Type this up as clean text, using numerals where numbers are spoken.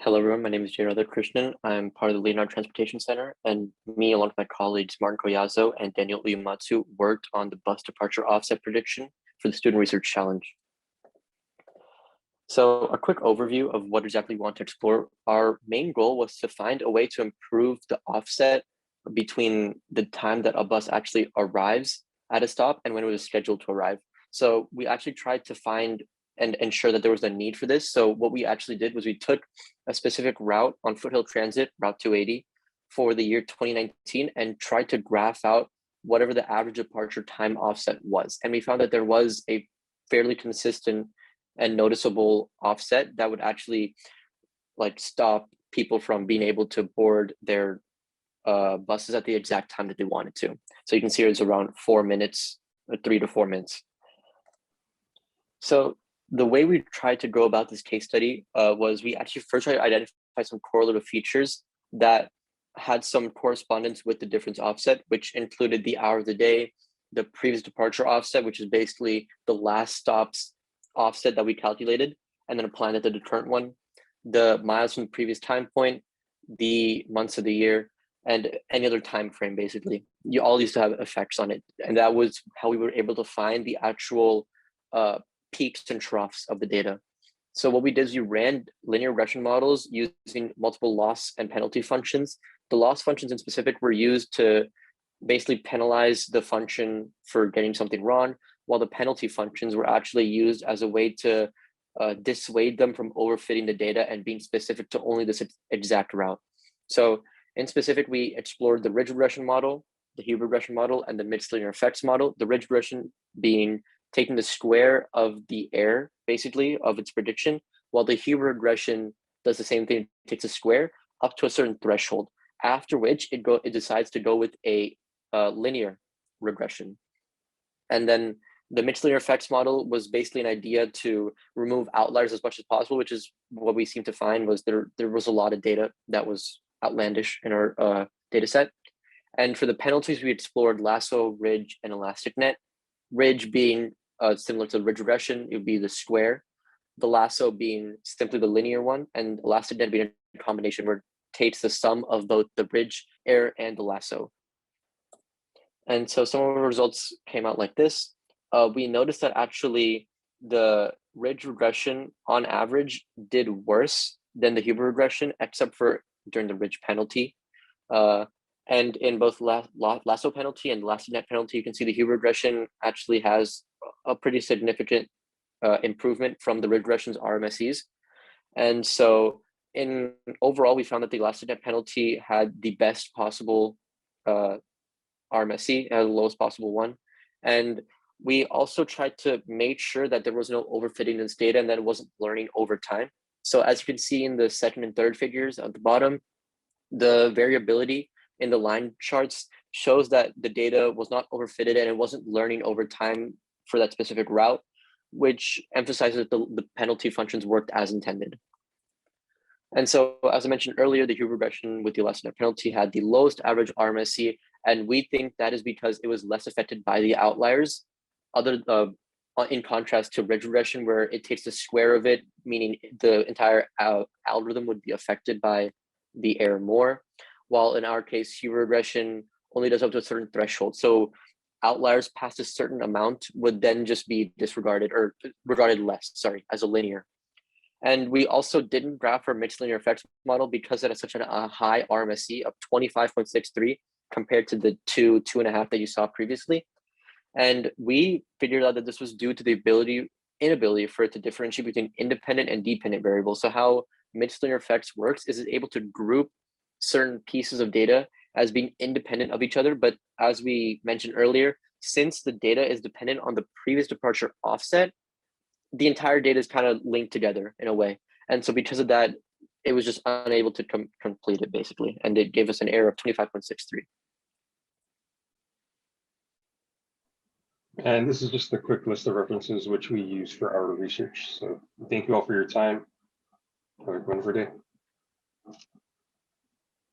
Hello, everyone. My name is Jay Krishnan. I'm part of the Leonardo Transportation Center, and me, along with my colleagues Martin Koyazo and Daniel Uematsu, worked on the bus departure offset prediction for the Student Research Challenge. So a quick overview of what exactly we want to explore. Our main goal was to find a way to improve the offset between the time that a bus actually arrives at a stop and when it was scheduled to arrive. So we actually tried to find and ensure that there was a need for this. So what we actually did was we took a specific route on Foothill Transit, Route 280, for the year 2019 and tried to graph out whatever the average departure time offset was. And we found that there was a fairly consistent and noticeable offset that would actually stop people from being able to board their buses at the exact time that they wanted to. So you can see it's around 4 minutes, 3 to 4 minutes. So the way we tried to go about this case study was we actually first tried to identify some correlative features that had some correspondence with the difference offset, which included the hour of the day, the previous departure offset, which is basically the last stop's offset that we calculated, and then applied it to the current one, the miles from the previous time point, the months of the year, and any other time frame. Basically, you all used to have effects on it, and that was how we were able to find the actual peaks and troughs of the data. So what we did is we ran linear regression models using multiple loss and penalty functions. The loss functions in specific were used to basically penalize the function for getting something wrong, while the penalty functions were actually used as a way to dissuade them from overfitting the data and being specific to only this exact route. So in specific, we explored the ridge regression model, the Hilbert regression model, and the mixed linear effects model. The ridge regression being taking the square of the error, basically, of its prediction, while the Hilbert regression does the same thing, it takes a square up to a certain threshold, after which it decides to go with a linear regression. And then the mixed linear effects model was basically an idea to remove outliers as much as possible, which is what we seem to find was there was a lot of data that was outlandish in our data set. And for the penalties, we explored lasso, ridge, and elastic net. Ridge being similar to ridge regression, it would be the square. The lasso being simply the linear one, and elastic net being a combination where it takes the sum of both the ridge error and the lasso. And so some of our results came out like this. We noticed that actually the ridge regression on average did worse than the Hilbert regression, except for during the ridge penalty. And in both lasso penalty and elastic net penalty, you can see the Hilbert regression actually has a pretty significant improvement from the ridge regression's RMSEs. And so in overall, we found that the elastic net penalty had the best possible RMSE, the lowest possible one. And we also tried to make sure that there was no overfitting in this data and that it wasn't learning over time. So as you can see in the second and third figures at the bottom, the variability in the line charts shows that the data was not overfitted and it wasn't learning over time for that specific route, which emphasizes that the penalty functions worked as intended. And so, as I mentioned earlier, the Hilbert regression with the elastic net penalty had the lowest average RMSE, and we think that is because it was less affected by the outliers, in contrast to ridge regression, where it takes the square of it, meaning the entire algorithm would be affected by the error more, while in our case, Hilbert regression only does up to a certain threshold. So outliers past a certain amount would then just be disregarded or regarded less, as a linear. And we also didn't graph our mixed linear effects model because it has such a high RMSE of 25.63 compared to the 2.5 that you saw previously. And we figured out that this was due to the inability for it to differentiate between independent and dependent variables. So how mixed linear effects works is it's able to group certain pieces of data as being independent of each other. But as we mentioned earlier, since the data is dependent on the previous departure offset, the entire data is kind of linked together in a way. And so because of that, it was just unable to complete it basically. And it gave us an error of 25.63. And this is just a quick list of references which we use for our research. So thank you all for your time. Have a wonderful day.